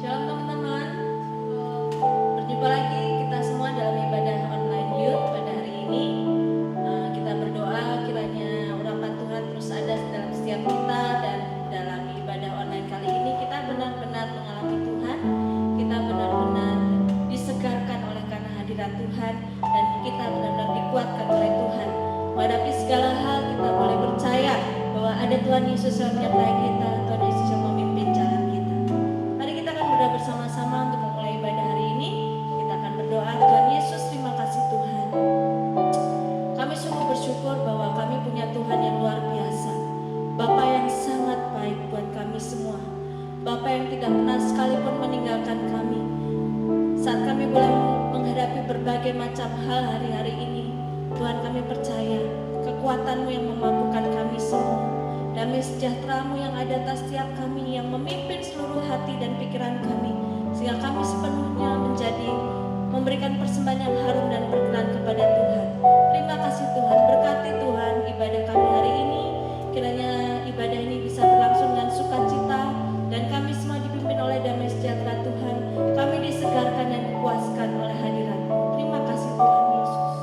Shalom teman-teman. Berjumpa lagi kita semua dalam ibadah online youth pada hari ini. Kita berdoa kiranya urapan Tuhan terus ada dalam setiap kita, dan dalam ibadah online kali ini kita benar-benar mengalami Tuhan. Kita benar-benar disegarkan oleh karena hadirat Tuhan, dan kita benar-benar dikuatkan oleh Tuhan. Menghadapi segala hal kita boleh percaya bahwa ada Tuhan Yesus yang menyertai kita, Tuhan Yesus yang memimpin jalan kita. Mari kita akan berdoa bersama-sama untuk memulai ibadah hari ini. Kita akan berdoa. Tuhan Yesus, terima kasih Tuhan. Kami sungguh bersyukur bahwa kami punya Tuhan yang luar biasa, Bapa yang sangat baik buat kami semua, Bapa yang tidak pernah sekalipun meninggalkan kami saat kami boleh menghadapi berbagai macam hal hari-hari ini. Tuhan, kami percaya kekuatan-Mu yang memampukan kami semua, damai sejahtera-Mu yang ada atas setiap kami, yang memimpin seluruh hati dan pikiran kami, sehingga kami sepenuhnya memberikan persembahan yang harum dan berkenan kepada Tuhan. Terima kasih Tuhan, berkati Tuhan ibadah kami hari ini. Kiranya ibadah ini bisa berlangsung dengan sukacita, dan kami semua dipimpin oleh damai sejahtera Tuhan. Kami disegarkan dan dipuaskan oleh hadirat-Mu. Terima kasih Tuhan Yesus.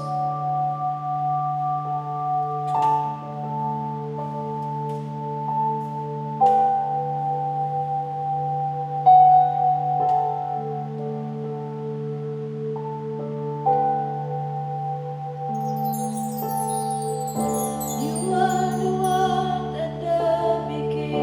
You are the one at the beginning.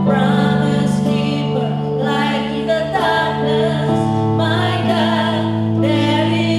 Promise keeper, light in the darkness, my God, there is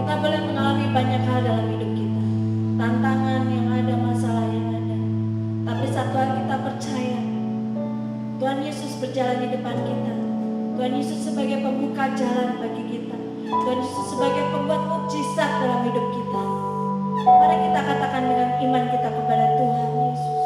Kita boleh mengalami banyak hal dalam hidup kita, tantangan yang ada, masalah yang ada. Tapi satu hal kita percaya, Tuhan Yesus berjalan di depan kita. Tuhan Yesus sebagai pembuka jalan bagi kita. Tuhan Yesus sebagai pembuat mukjizat dalam hidup kita. Mari kita katakan dengan iman kita kepada Tuhan Yesus.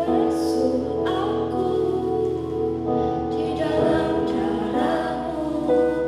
Basuh aku di dalam darah-Mu.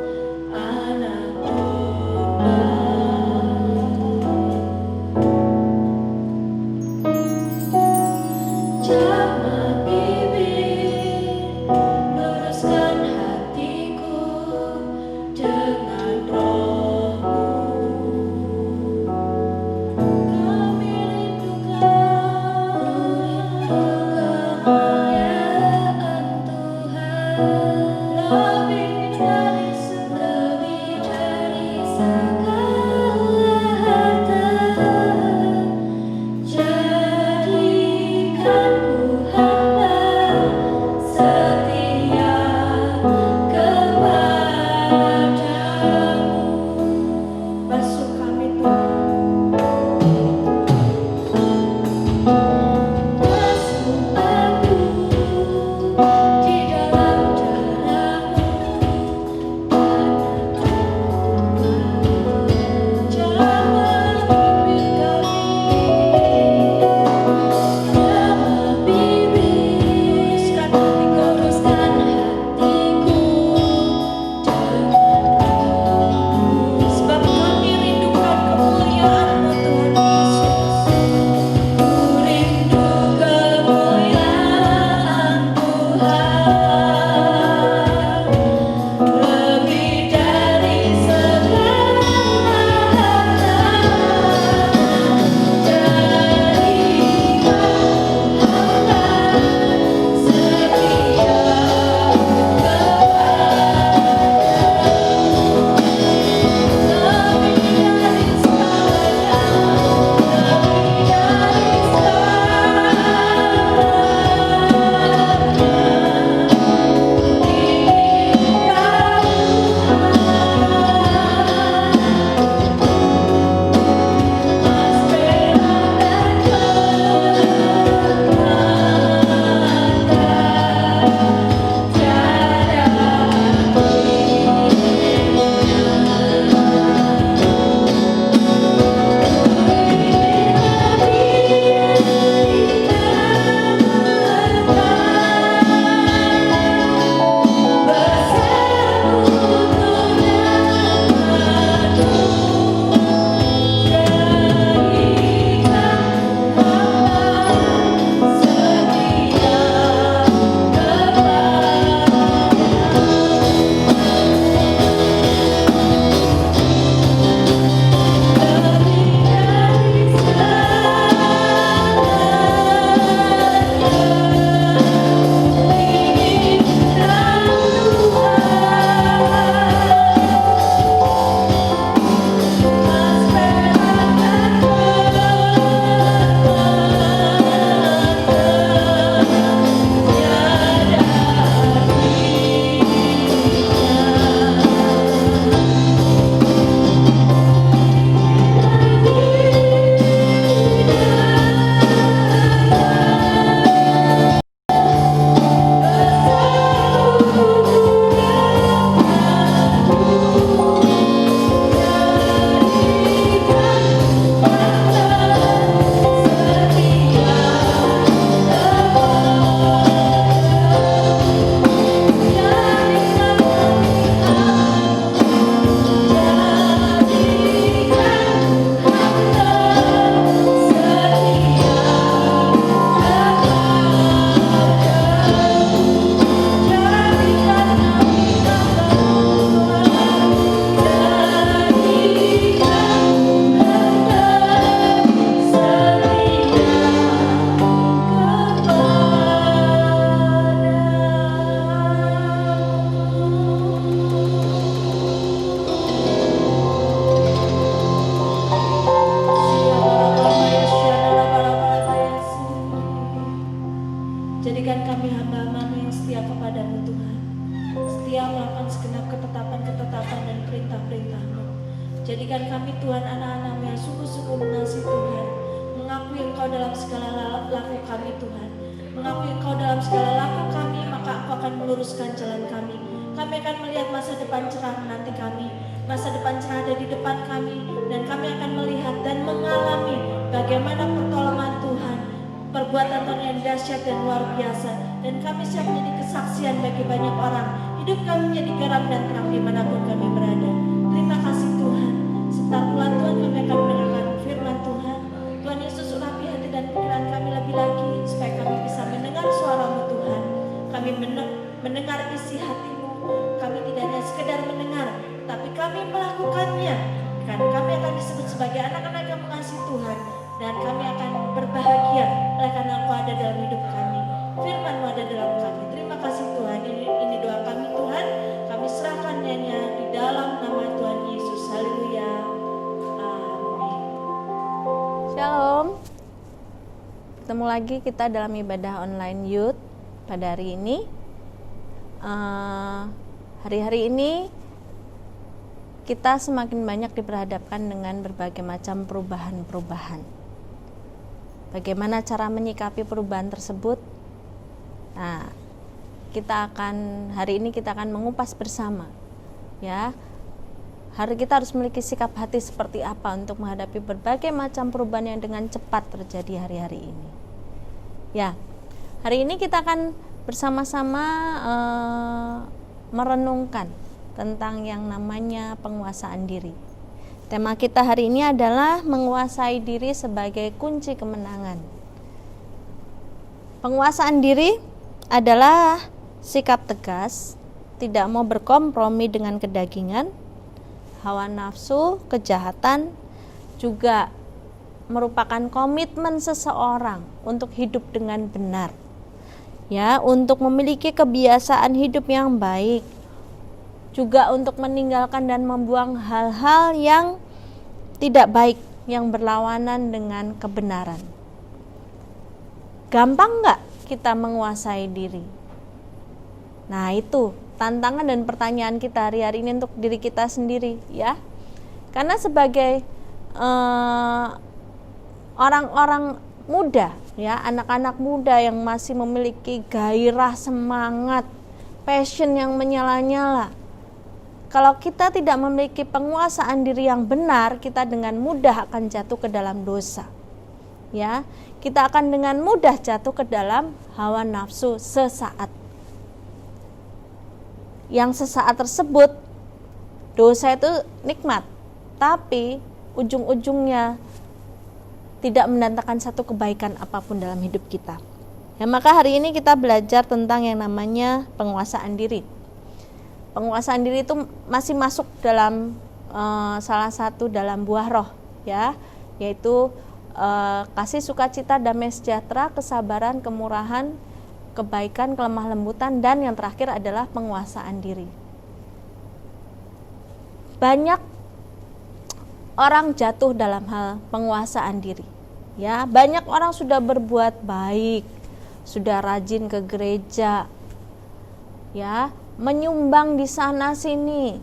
hamba-Mu yang setia kepadamu Tuhan, setia melakukan segenap ketetapan-ketetapan dan perintah-perintah-Mu. Jadikan kami Tuhan anak-anak-Mu yang sungguh-sungguh mengasihi Tuhan, mengakui Engkau dalam segala laku kami Tuhan, mengakui Engkau dalam segala laku kami, maka Engkau akan meluruskan jalan kami. Kami akan melihat masa depan cerah menanti kami, masa depan cerah ada di depan kami, dan kami akan melihat dan mengalami bagaimana pertolongan Tuhan, perbuatan Tuhan yang dahsyat dan luar biasa, dan kami siap menjadi kesaksian bagi banyak orang. Hidup kami menjadi garam dan terang dimanapun kami berada. Terima kasih Tuhan. Sebentar pula Tuhan kami akan mendengarkan firman Tuhan. Tuhan Yesus urapi hati dan pikiran kami lebih lagi, supaya kami bisa mendengar suara-Mu Tuhan. Kami mendengar isi hati-Mu. Kami tidak hanya sekedar mendengar, tapi kami melakukannya. Karena kami akan disebut sebagai anak-anak yang mengasihi Tuhan, dan kami akan berbahagia oleh karena Engkau ada dalam hidup kami. Firman-Mu ada dalam kami. Terima kasih Tuhan. Ini doa kami Tuhan. Kami serahkannya di dalam nama Tuhan Yesus. Haleluya. Amin. Shalom. Ketemu lagi kita dalam ibadah online youth pada hari ini. Hari-hari ini kita semakin banyak diperhadapkan dengan berbagai macam perubahan-perubahan. Bagaimana cara menyikapi perubahan tersebut? Nah, hari ini kita akan mengupas bersama, ya. Kita harus memiliki sikap hati seperti apa untuk menghadapi berbagai macam perubahan yang dengan cepat terjadi hari-hari ini. Ya, hari ini kita akan bersama-sama merenungkan tentang yang namanya penguasaan diri. Tema kita hari ini adalah menguasai diri sebagai kunci kemenangan. Penguasaan diri adalah sikap tegas, tidak mau berkompromi dengan kedagingan, hawa nafsu, kejahatan, juga merupakan komitmen seseorang untuk hidup dengan benar. Ya, untuk memiliki kebiasaan hidup yang baik, juga untuk meninggalkan dan membuang hal-hal yang tidak baik, yang berlawanan dengan kebenaran. Gampang nggak kita menguasai diri? Nah, itu tantangan dan pertanyaan kita hari-hari ini untuk diri kita sendiri, ya. Karena sebagai orang-orang muda, ya, anak-anak muda yang masih memiliki gairah, semangat, passion yang menyala-nyala. Kalau kita tidak memiliki penguasaan diri yang benar, kita dengan mudah akan jatuh ke dalam dosa. Ya, kita akan dengan mudah jatuh ke dalam hawa nafsu sesaat. Yang sesaat tersebut, dosa itu nikmat, tapi ujung-ujungnya tidak mendatangkan satu kebaikan apapun dalam hidup kita. Ya, maka hari ini kita belajar tentang yang namanya penguasaan diri. Penguasaan diri itu masih masuk dalam salah satu dalam buah roh, ya, yaitu kasih, sukacita, damai sejahtera, kesabaran, kemurahan, kebaikan, kelemah lembutan, dan yang terakhir adalah penguasaan diri. Banyak orang jatuh dalam hal penguasaan diri. Ya, banyak orang sudah berbuat baik, sudah rajin ke gereja, ya, menyumbang di sana sini,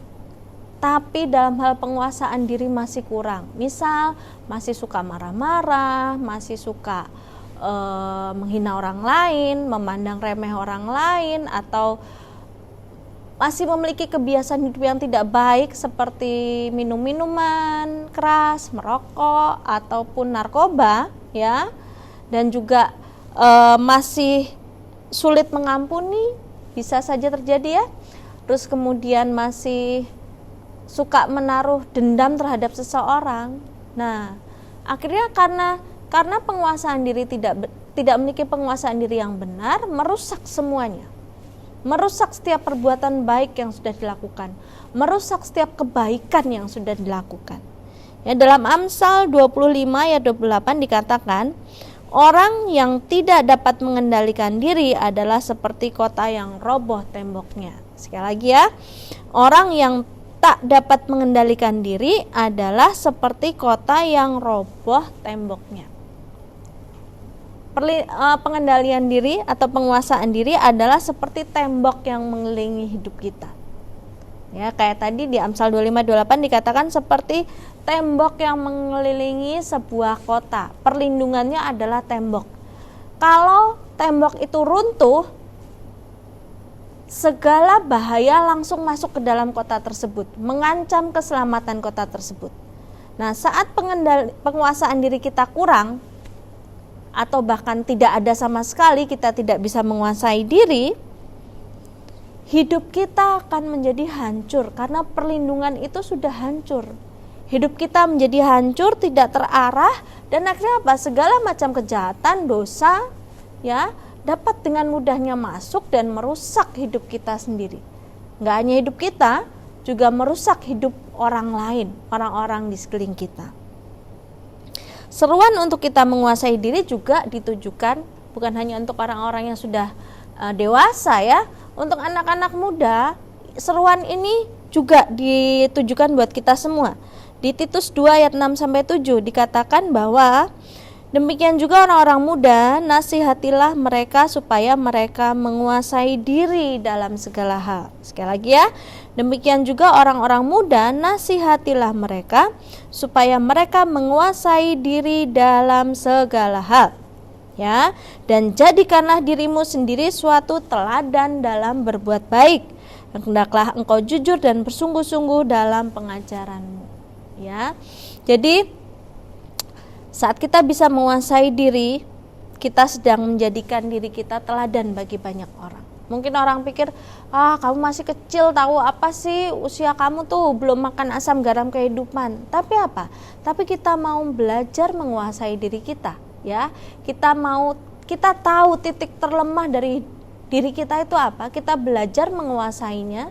tapi dalam hal penguasaan diri masih kurang. Misal masih suka marah-marah, masih suka menghina orang lain, memandang remeh orang lain, atau masih memiliki kebiasaan hidup yang tidak baik seperti minum-minuman keras, merokok, ataupun narkoba, ya, dan juga masih sulit mengampuni, bisa saja terjadi, ya. Terus kemudian masih suka menaruh dendam terhadap seseorang. Nah, akhirnya karena penguasaan diri tidak memiliki penguasaan diri yang benar, merusak semuanya. Merusak setiap perbuatan baik yang sudah dilakukan, merusak setiap kebaikan yang sudah dilakukan. Ya, dalam Amsal 25 ayat 28 dikatakan, orang yang tidak dapat mengendalikan diri adalah seperti kota yang roboh temboknya. Sekali lagi, ya, orang yang tak dapat mengendalikan diri adalah seperti kota yang roboh temboknya. Pengendalian diri atau penguasaan diri adalah seperti tembok yang mengelilingi hidup kita. Ya, kayak tadi di Amsal 25:28 dikatakan seperti tembok yang mengelilingi sebuah kota. Perlindungannya adalah tembok. Kalau tembok itu runtuh, segala bahaya langsung masuk ke dalam kota tersebut, mengancam keselamatan kota tersebut. Nah, saat penguasaan diri kita kurang, atau bahkan tidak ada sama sekali, kita tidak bisa menguasai diri, hidup kita akan menjadi hancur karena perlindungan itu sudah hancur. Hidup kita menjadi hancur, tidak terarah, dan akhirnya apa? Segala macam kejahatan, dosa, ya, dapat dengan mudahnya masuk dan merusak hidup kita sendiri. Nggak hanya hidup kita, juga merusak hidup orang lain, orang-orang di sekeliling kita. Seruan untuk kita menguasai diri juga ditujukan bukan hanya untuk orang-orang yang sudah dewasa ya, untuk anak-anak muda. Seruan ini juga ditujukan buat kita semua. Di Titus 2 ayat 6-7 dikatakan bahwa demikian juga orang-orang muda, nasihatilah mereka supaya mereka menguasai diri dalam segala hal. Sekali lagi ya, demikian juga orang-orang muda, nasihatilah mereka supaya mereka menguasai diri dalam segala hal. Ya, dan jadikanlah dirimu sendiri suatu teladan dalam berbuat baik. Hendaklah engkau jujur dan bersungguh-sungguh dalam pengajaranmu. Ya. Jadi saat kita bisa menguasai diri, kita sedang menjadikan diri kita teladan bagi banyak orang. Mungkin orang pikir, kamu masih kecil, tahu apa sih, usia kamu tuh belum makan asam garam kehidupan. Tapi apa? Tapi kita mau belajar menguasai diri kita, ya. Kita tahu titik terlemah dari diri kita itu apa? Kita belajar menguasainya,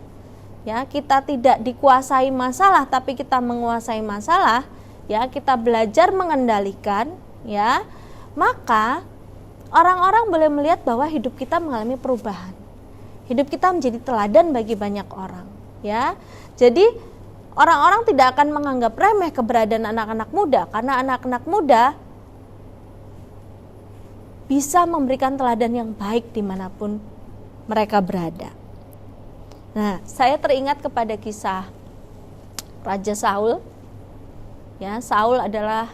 ya. Kita tidak dikuasai masalah, tapi kita menguasai masalah. Ya, kita belajar mengendalikan, ya, maka orang-orang boleh melihat bahwa hidup kita mengalami perubahan. Hidup kita menjadi teladan bagi banyak orang, ya. Jadi orang-orang tidak akan menganggap remeh keberadaan anak-anak muda, karena anak-anak muda bisa memberikan teladan yang baik dimanapun mereka berada. Nah, saya teringat kepada kisah Raja Saul. Ya, Saul adalah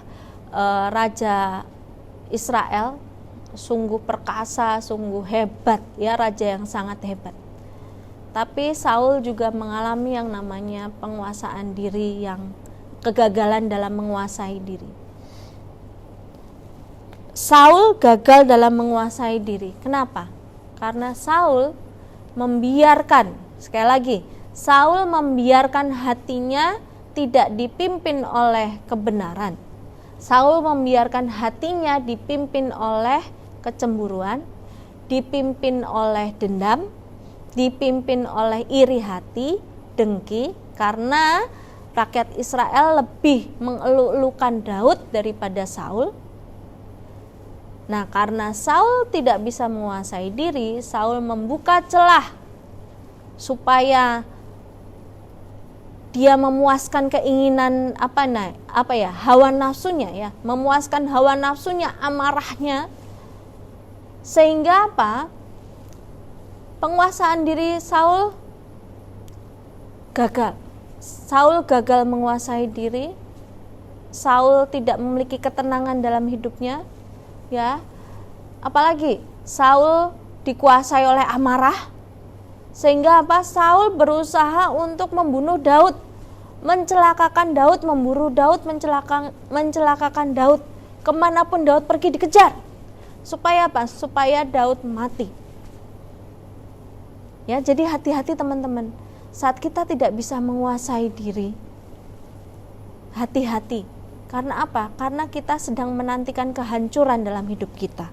raja Israel, sungguh perkasa, sungguh hebat, ya, raja yang sangat hebat. Tapi Saul juga mengalami yang namanya penguasaan diri, yang kegagalan dalam menguasai diri. Saul gagal dalam menguasai diri. Kenapa? Karena Saul membiarkan, sekali lagi, Saul membiarkan hatinya tidak dipimpin oleh kebenaran. Saul membiarkan hatinya dipimpin oleh kecemburuan, dipimpin oleh dendam, dipimpin oleh iri hati, dengki, karena rakyat Israel lebih mengeluk-elukan Daud daripada Saul. Nah, karena Saul tidak bisa menguasai diri, Saul membuka celah supaya dia memuaskan keinginan hawa nafsunya, ya, memuaskan hawa nafsunya, amarahnya, sehingga apa? Penguasaan diri Saul gagal. Saul gagal menguasai diri. Saul tidak memiliki ketenangan dalam hidupnya, ya. Apalagi Saul dikuasai oleh amarah, sehingga apa? Saul berusaha untuk membunuh Daud, mencelakakan Daud, memburu Daud, mencelakakan Daud. Kemanapun Daud pergi dikejar. Supaya apa? Supaya Daud mati. Ya, jadi hati-hati teman-teman. Saat kita tidak bisa menguasai diri, hati-hati. Karena apa? Karena kita sedang menantikan kehancuran dalam hidup kita.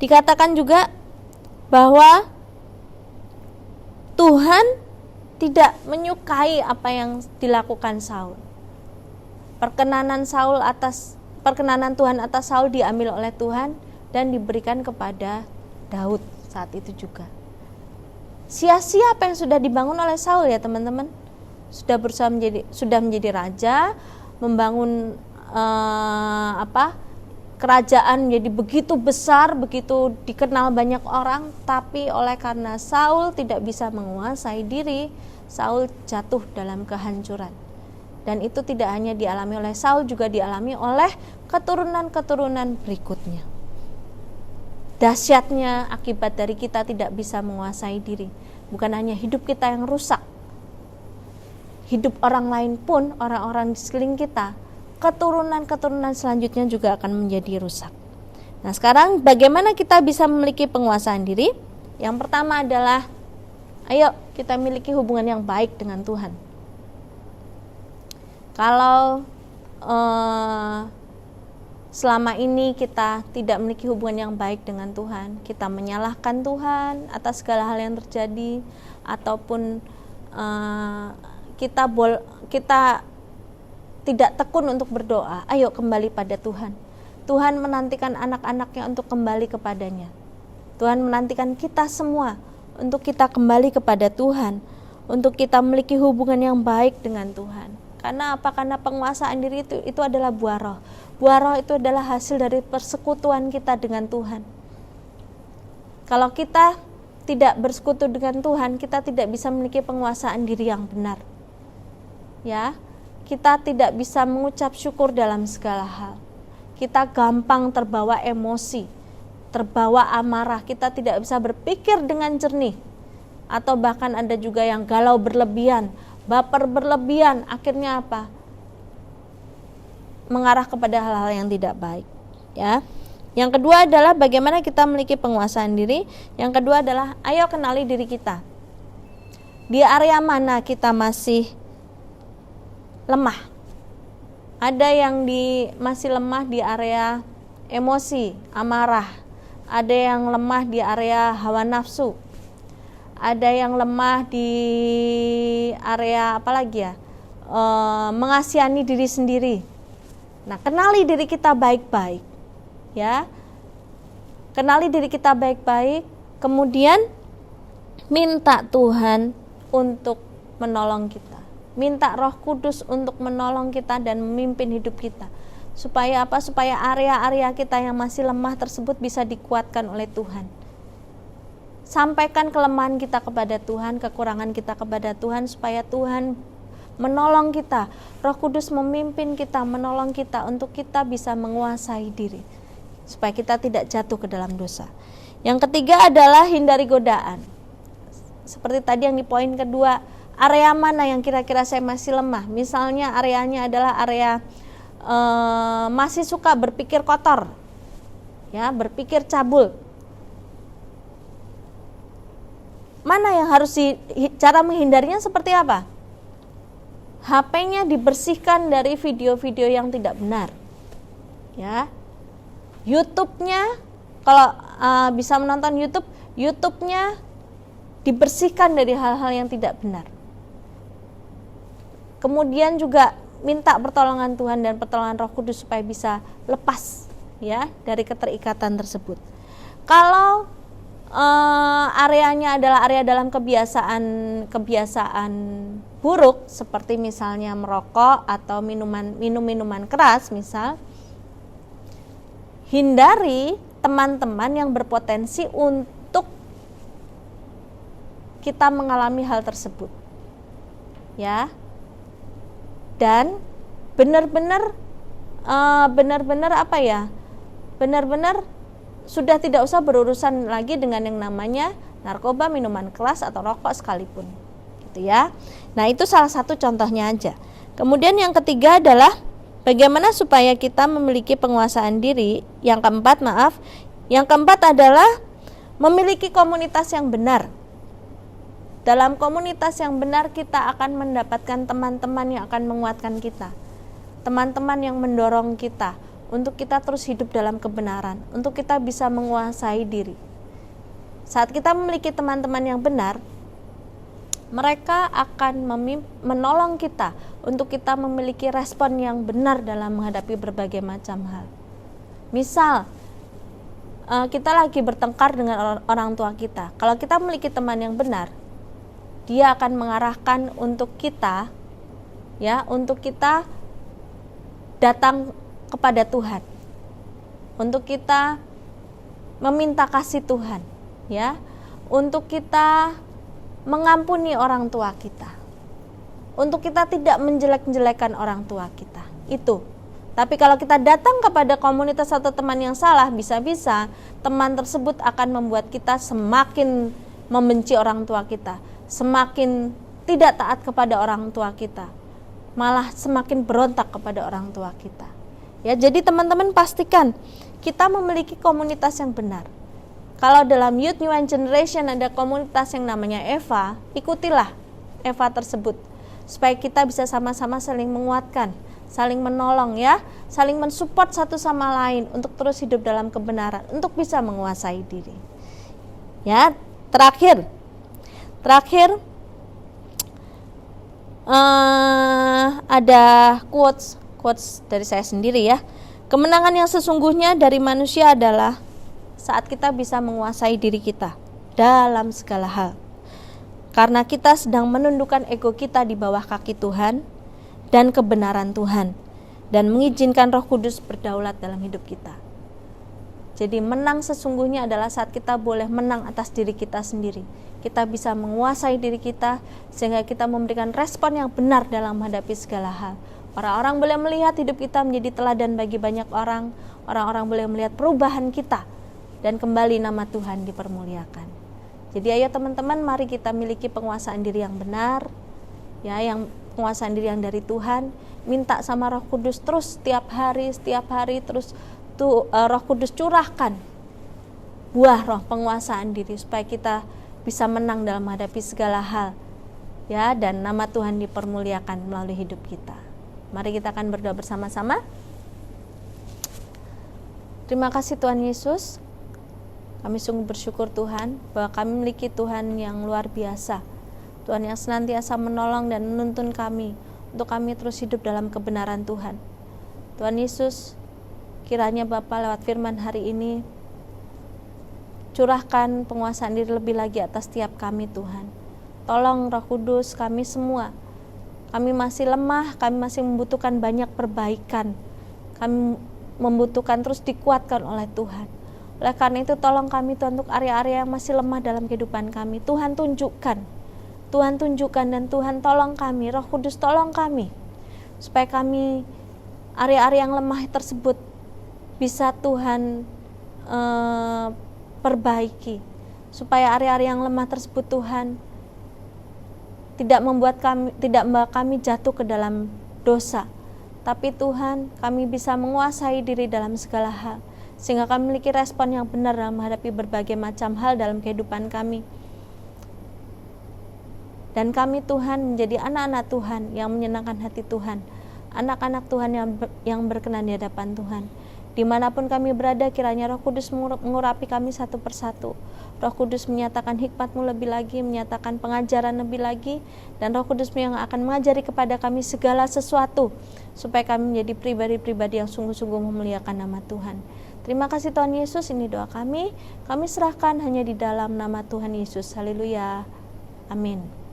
Dikatakan juga bahwa Tuhan tidak menyukai apa yang dilakukan Saul. Perkenanan Tuhan atas Saul diambil oleh Tuhan dan diberikan kepada Daud saat itu juga. Sia-sia apa yang sudah dibangun oleh Saul, ya teman-teman. Sudah menjadi raja, membangun kerajaan menjadi begitu besar, begitu dikenal banyak orang, tapi oleh karena Saul tidak bisa menguasai diri, Saul jatuh dalam kehancuran. Dan itu tidak hanya dialami oleh Saul, juga dialami oleh keturunan-keturunan berikutnya. Dahsyatnya akibat dari kita tidak bisa menguasai diri. Bukan hanya hidup kita yang rusak, hidup orang lain pun, orang-orang di sekeliling kita, keturunan-keturunan selanjutnya juga akan menjadi rusak. Nah, sekarang bagaimana kita bisa memiliki penguasaan diri? Yang pertama adalah, ayo kita miliki hubungan yang baik dengan Tuhan. Kalau selama ini kita tidak memiliki hubungan yang baik dengan Tuhan, kita menyalahkan Tuhan atas segala hal yang terjadi, ataupun kita tidak tekun untuk berdoa, ayo kembali pada Tuhan. Tuhan menantikan anak-anaknya untuk kembali kepadanya. Tuhan menantikan kita semua untuk kita kembali kepada Tuhan, untuk kita memiliki hubungan yang baik dengan Tuhan. Karena apa? Karena penguasaan diri itu adalah buah roh. Buah roh itu adalah hasil dari persekutuan kita dengan Tuhan. Kalau kita tidak bersekutu dengan Tuhan, kita tidak bisa memiliki penguasaan diri yang benar. Ya, kita tidak bisa mengucap syukur dalam segala hal. Kita gampang terbawa emosi, terbawa amarah, kita tidak bisa berpikir dengan jernih. Atau bahkan ada juga yang galau berlebihan, baper berlebihan, akhirnya apa? Mengarah kepada hal-hal yang tidak baik, ya. Yang kedua adalah bagaimana kita memiliki penguasaan diri. Yang kedua adalah ayo kenali diri kita. Di area mana kita masih lemah? Ada yang masih lemah di area emosi, amarah. Ada yang lemah di area hawa nafsu. Ada yang lemah di area apa lagi ya? Mengasihani diri sendiri. Nah, kenali diri kita baik-baik, ya. Kenali diri kita baik-baik, kemudian minta Tuhan untuk menolong kita. Minta Roh Kudus untuk menolong kita dan memimpin hidup kita. Supaya apa? Supaya area-area kita yang masih lemah tersebut bisa dikuatkan oleh Tuhan. Sampaikan kelemahan kita kepada Tuhan, kekurangan kita kepada Tuhan, supaya Tuhan menolong kita. Roh Kudus memimpin kita, menolong kita untuk kita bisa menguasai diri, supaya kita tidak jatuh ke dalam dosa. Yang ketiga adalah hindari godaan. Seperti tadi yang di poin kedua, area mana yang kira-kira saya masih lemah? Misalnya areanya adalah area masih suka berpikir kotor, ya, berpikir cabul. Mana yang harus cara menghindarinya seperti apa? HP-nya dibersihkan dari video-video yang tidak benar, ya. YouTube-nya, kalau bisa menonton YouTube-nya dibersihkan dari hal-hal yang tidak benar. Kemudian juga minta pertolongan Tuhan dan pertolongan Roh Kudus supaya bisa lepas, ya, dari keterikatan tersebut. Kalau areanya adalah area dalam kebiasaan buruk, seperti misalnya merokok atau minum minuman keras, misal, hindari teman-teman yang berpotensi untuk kita mengalami hal tersebut, ya. Dan benar-benar apa ya? Benar-benar sudah tidak usah berurusan lagi dengan yang namanya narkoba, minuman keras atau rokok sekalipun, gitu ya. Nah, itu salah satu contohnya aja. Kemudian yang ketiga adalah bagaimana supaya kita memiliki penguasaan diri. Yang keempat adalah memiliki komunitas yang benar. Dalam komunitas yang benar kita akan mendapatkan teman-teman yang akan menguatkan kita, teman-teman yang mendorong kita untuk kita terus hidup dalam kebenaran, untuk kita bisa menguasai diri. Saat kita memiliki teman-teman yang benar, mereka akan menolong kita untuk kita memiliki respon yang benar dalam menghadapi berbagai macam hal. Misal, kita lagi bertengkar dengan orang tua kita. Kalau kita memiliki teman yang benar, dia akan mengarahkan untuk kita, ya, untuk kita datang kepada Tuhan. untuk kita meminta kasih Tuhan, ya, untuk kita mengampuni orang tua kita, untuk kita tidak menjelek-jelekan orang tua kita. Itu. Tapi kalau kita datang kepada komunitas atau teman yang salah, bisa-bisa teman tersebut akan membuat kita semakin membenci orang tua kita, semakin tidak taat kepada orang tua kita, malah semakin berontak kepada orang tua kita. Ya, jadi teman-teman pastikan kita memiliki komunitas yang benar. Kalau dalam Youth New Generation ada komunitas yang namanya Eva, ikutilah Eva tersebut supaya kita bisa sama-sama saling menguatkan, saling menolong, ya, saling mensupport satu sama lain untuk terus hidup dalam kebenaran, untuk bisa menguasai diri. Ya, terakhir ada quotes dari saya sendiri, ya. Kemenangan yang sesungguhnya dari manusia adalah saat kita bisa menguasai diri kita dalam segala hal. Karena kita sedang menundukkan ego kita di bawah kaki Tuhan dan kebenaran Tuhan, dan mengizinkan Roh Kudus berdaulat dalam hidup kita. Jadi menang sesungguhnya adalah saat kita boleh menang atas diri kita sendiri. Kita bisa menguasai diri kita sehingga kita memberikan respon yang benar dalam menghadapi segala hal. Orang-orang boleh melihat hidup kita menjadi teladan bagi banyak orang. Orang-orang boleh melihat perubahan kita, dan kembali nama Tuhan dipermuliakan. Jadi ayo teman-teman, mari kita miliki penguasaan diri yang benar, ya, yang penguasaan diri yang dari Tuhan. Minta sama Roh Kudus terus setiap hari terus Roh Kudus curahkan buah roh penguasaan diri supaya kita bisa menang dalam menghadapi segala hal, ya, dan nama Tuhan dipermuliakan melalui hidup kita. Mari kita akan berdoa bersama-sama. Terima kasih Tuhan Yesus. Kami sungguh bersyukur Tuhan bahwa kami memiliki Tuhan yang luar biasa, Tuhan yang senantiasa menolong dan menuntun kami untuk kami terus hidup dalam kebenaran Tuhan. Tuhan Yesus, kiranya Bapa lewat firman hari ini curahkan penguasaan diri lebih lagi atas setiap kami Tuhan. Tolong Roh Kudus, kami semua, kami masih lemah, kami masih membutuhkan banyak perbaikan, kami membutuhkan terus dikuatkan oleh Tuhan. Oleh karena itu tolong kami Tuhan untuk area-area yang masih lemah dalam kehidupan kami. Tuhan tunjukkan dan Tuhan tolong kami, Roh Kudus tolong kami, supaya kami area-area yang lemah tersebut bisa Tuhan perbaiki, supaya area-area yang lemah tersebut Tuhan tidak membuat kami jatuh ke dalam dosa, tapi Tuhan kami bisa menguasai diri dalam segala hal, sehingga kami memiliki respon yang benar dalam menghadapi berbagai macam hal dalam kehidupan kami. Dan kami Tuhan menjadi anak-anak Tuhan yang menyenangkan hati Tuhan, anak-anak Tuhan yang berkenan di hadapan Tuhan. Dimanapun kami berada, kiranya Roh Kudus mengurapi kami satu persatu. Roh Kudus menyatakan hikmat-Mu lebih lagi, menyatakan pengajaran lebih lagi, dan Roh Kudus yang akan mengajari kepada kami segala sesuatu, supaya kami menjadi pribadi-pribadi yang sungguh-sungguh memuliakan nama Tuhan. Terima kasih Tuhan Yesus, ini doa kami serahkan hanya di dalam nama Tuhan Yesus. Haleluya. Amin.